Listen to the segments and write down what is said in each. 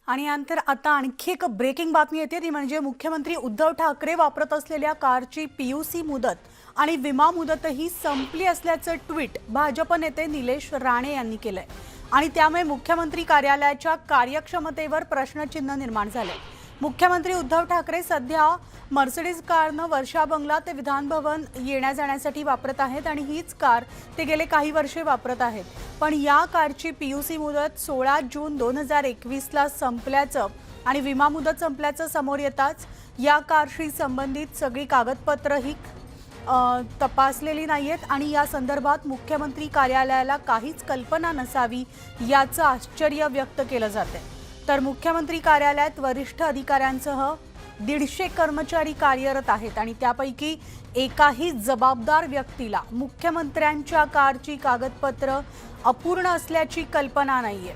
आणि नंतर आता आणखी एक ब्रेकिंग बातमी येते ती म्हणजे मुख्यमंत्री उद्धव ठाकरे वापरत असलेल्या कारची पीयूसी मुदत आणि विमा मुदतही संपली असल्याचं ट्विट भाजप नेते निलेश राणे यांनी केलंय आणि त्यामुळे मुख्यमंत्री कार्यालयाच्या कार्यक्षमतेवर प्रश्नचिन्ह निर्माण झाले। मुख्यमंत्री उद्धव ठाकरे सध्या मर्सिडीज कारनं वर्षा बंगला ते विधान भवन येण्या जाण्यासाठी वापरत आहेत आणि हीच कार ते गेले काही वर्षे वापरत आहेत। पण या कारची पीयूसी मुदत 16 जून 2021 ला संपल्याचं आणि विमा मुदत संपल्याचं समोर येताच या कारशी संबंधित सगळी कागदपत्रही तपासलेली नाहीयेत आणि या संदर्भात मुख्यमंत्री कार्यालयाला काहीच कल्पना नसावी याचं आश्चर्य व्यक्त केलं जाते। तर मुख्यमंत्री कार्यालयात वरिष्ठ अधिकाऱ्यांसह 150 कर्मचारी कार्यरत आहेत आणि त्यापैकी एकाही जबाबदार व्यक्तीला मुख्यमंत्र्यांच्या कारची कागदपत्र अपूर्ण असल्याची कल्पना नाहीये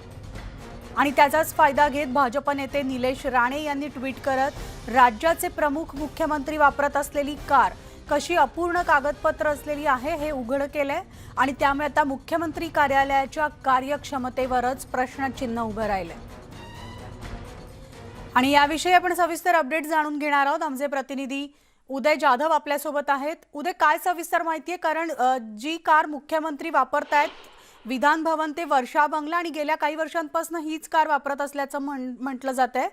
आणि त्याचाच फायदा घेत भाजप नेते निलेश राणे यांनी ट्विट करत राज्याचे प्रमुख मुख्यमंत्री वापरत असलेली कार कशी अपूर्ण कागदपत्र असलेली आहे हे उघड केलंय आणि त्यामुळे आता मुख्यमंत्री कार्यालयाच्या कार्यक्षमतेवरच प्रश्नचिन्ह उभं राहिलंय। आणि याविषयी आपण सविस्तर अपडेट जाणून घेणार आहोत। आमचे प्रतिनिधी उदय जाधव आपल्या सोबत आहेत। उदय, काय सविस्तर माहिती आहे? कारण जी कार मुख्यमंत्री वापरतायत विधान भवन ते वर्षा बंगला आणि गेल्या काही वर्षांपासून हीच कार वापरत असल्याचं म्हटलं जातंय,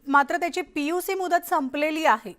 मात्र त्याची पीयूसी मुदत संपलेली आहे।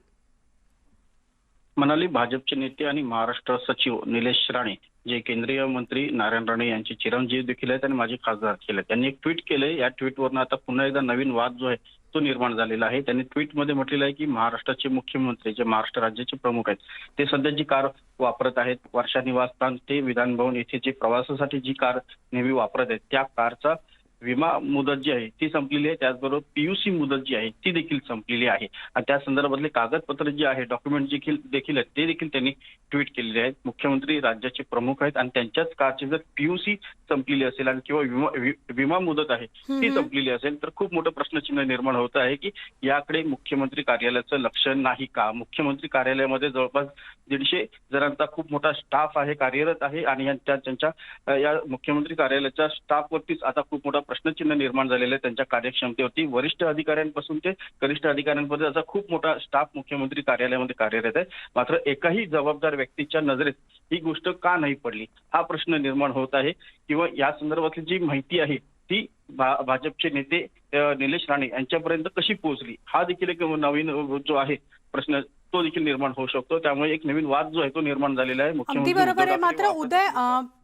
मनाली, भाजपचे नेते आणि महाराष्ट्र सचिव निलेश राणे जे केंद्रीय मंत्री नारायण राणे यांचे चिरंजीव देखील आहेत आणि माजी खासदार देखील आहेत, त्यांनी एक ट्विट केलंय। या ट्विटवरनं आता पुन्हा एकदा नवीन वाद जो आहे तो निर्माण झालेला आहे। त्यांनी ट्विटमध्ये म्हटलेलं आहे की महाराष्ट्राचे मुख्यमंत्री जे महाराष्ट्र राज्याचे प्रमुख आहेत ते सध्या जी कार वापरत आहेत वर्षा निवासस्थान ते विधान भवन येथे जी प्रवासासाठी जी कार नेहमी वापरत आहेत त्या कारचा विमा मुदत जी आहे ती संपलेली आहे, त्याचबरोबर पीयूसी मुदत जी आहे ती देखील संपलेली आहे आणि त्या संदर्भातले कागदपत्र जे आहे डॉक्युमेंट देखील आहेत ते देखील त्यांनी ट्विट केलेले आहेत। मुख्यमंत्री राज्याचे प्रमुख आहेत आणि त्यांच्याच कारची जर पीयूसी संपलेली असेल आणि किंवा विमा मुदत आहे ती संपलेली असेल तर खूप मोठं प्रश्नचिन्ह निर्माण होत आहे की याकडे मुख्यमंत्री कार्यालयाचं लक्ष नाही का? मुख्यमंत्री कार्यालयामध्ये जवळपास 150 जणांचा खूप मोठा स्टाफ आहे, कार्यरत आहे आणि त्यांच्या या मुख्यमंत्री कार्यालयाच्या स्टाफवरतीच आता खूप मोठा प्रश्नचिन्ह निर्माण झालेलं आहे। त्यांच्या कार्यक्षमतेवरती वरिष्ठ अधिकाऱ्यांपासून ते कनिष्ठ अधिकाऱ्यांपर्यंत असा खूप मोठा स्टाफ मुख्यमंत्री कार्यालयामध्ये कार्यरत आहे, मात्र एकाही जबाबदार व्यक्तीच्या नजरेत ही गोष्ट का नाही पडली हा प्रश्न निर्माण होत आहे। किंवा या संदर्भातली जी माहिती आहे ती भाजपचे नेते निलेश राणे यांच्यापर्यंत कशी पोहोचली हा देखील एक नवीन जो आहे प्रश्न तो देखील निर्माण होऊ शकतो। त्यामुळे एक नवीन वाद जो आहे तो निर्माण झालेला आहे। अगदी बरोबर आहे। मात्र उदय,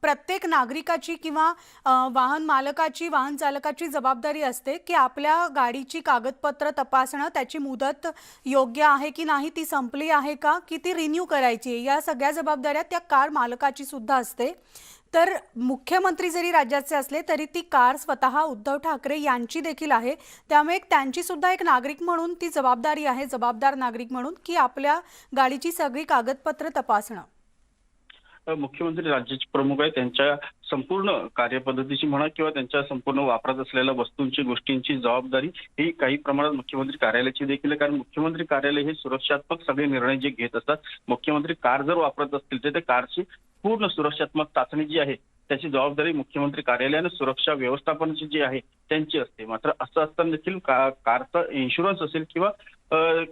प्रत्येक नागरिकाची किंवा वाहन मालकाची वाहन चालकाची जबाबदारी असते की आपल्या गाडीची कागदपत्र तपासणं, त्याची मुदत योग्य आहे की नाही, ती संपली आहे का, की ती रिन्यू करायची, या सगळ्या जबाबदाऱ्या त्या कार मालकाची सुद्धा असते। तर मुख्यमंत्री जरी राज्याचे असले तरी ती कार स्वतः उद्धव ठाकरे यांची देखील आहे, त्यामुळे त्यांची सुद्धा एक नागरिक म्हणून ती जबाबदारी आहे, जबाबदार नागरिक म्हणून, की आपल्या गाडीची सगळी कागदपत्र तपासणं। मुख्यमंत्री राज्याचे प्रमुख आहे, त्यांच्या संपूर्ण कार्यपद्धतीची म्हणा किंवा त्यांच्या संपूर्ण वापरात असलेल्या वस्तूंची गोष्टींची जबाबदारी ही काही प्रमाणात मुख्यमंत्री कार्यालयाची देखील आहे। कारण मुख्यमंत्री कार्यालय हे सुरक्षात्मक सगळे निर्णय जे घेत असतात, मुख्यमंत्री कार जर वापरत असतील तर त्या कारची पूर्ण सुरक्षात्मक चाचणी जी आहे त्याची जबाबदारी मुख्यमंत्री कार्यालयाने सुरक्षा व्यवस्थापनाची जी आहे त्यांची असते। मात्र असं असताना देखील कारचा इन्शुरन्स असेल किंवा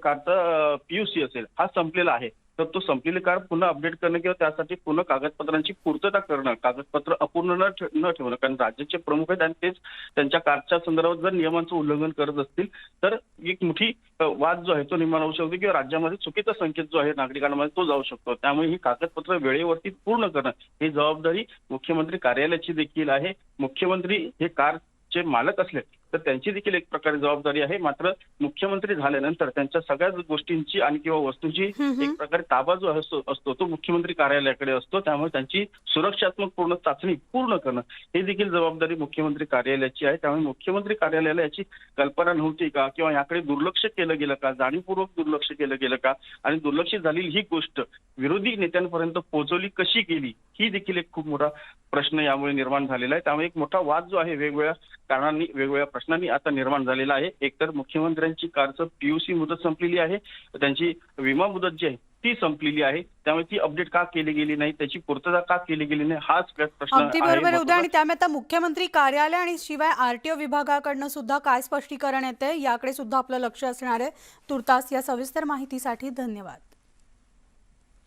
कारचा पीयूसी असेल हा संपलेला आहे, तर तो संपलेली कार पुन्हा अपडेट करणं किंवा त्यासाठी पुन्हा कागदपत्रांची पूर्तता करणं, कागदपत्र अपूर्ण न ठेवणं, कारण राज्याचे प्रमुख आहेत आणि तेच त्यांच्या कारच्या संदर्भात जर नियमांचं उल्लंघन करत असतील तर एक मोठी वाद जो आहे तो निर्माण होऊ शकतो किंवा राज्यामध्ये चुकीचा संकेत जो आहे नागरिकांमध्ये तो जाऊ शकतो। त्यामुळे ही कागदपत्र वेळेवरती पूर्ण करणं ही जबाबदारी मुख्यमंत्री कार्यालयाची देखील आहे। मुख्यमंत्री हे कारचे मालक असले तर त्यांची देखील एक प्रकारे जबाबदारी आहे, मात्र मुख्यमंत्री झाल्यानंतर त्यांच्या सगळ्याच गोष्टींची आणि किंवा वस्तूंची एक प्रकारे ताबा जो असतो तो मुख्यमंत्री कार्यालयाकडे असतो। त्यामुळे त्यांची सुरक्षात्मक पूर्ण चाचणी पूर्ण करणं हे देखील जबाबदारी मुख्यमंत्री कार्यालयाची आहे। त्यामुळे मुख्यमंत्री कार्यालयाला याची कल्पना नव्हती का किंवा याकडे दुर्लक्ष केलं गेलं का, जाणीवपूर्वक दुर्लक्ष केलं गेलं का आणि दुर्लक्षित झालेली ही गोष्ट विरोधी नेत्यांपर्यंत पोहोचवली कशी गेली ही देखील एक खूप मोठा प्रश्न यामुळे निर्माण झालेला आहे। त्यामुळे एक मोठा वाद जो आहे वेगवेगळ्या कारणांनी वेगवेगळ्या प्रश्नांनी आता निर्माण झालेला आहे। एकतर मुख्यमंत्र्यांची कारचं पीयूसी मुदत संपलेली आहे, त्यांची विमा मुदत जी आहे ती संपलेली आहे. त्यामुळे ती अपडेट का केली गेली नाही, त्याची पूर्तता का केली गेली नाही, हाच प्रश्न अगदी आहे बरोबर उद्या. महत्त्वाचा. आणि त्यामुळे आता मुख्यमंत्री कार्यालय आणि शिवाय आरटीओ विभागाकडनं सुद्धा काय स्पष्टीकरण येते याकडे सुद्धा आपलं लक्ष असणार आहे. तुर्तास या सविस्तर माहितीसाठी धन्यवाद.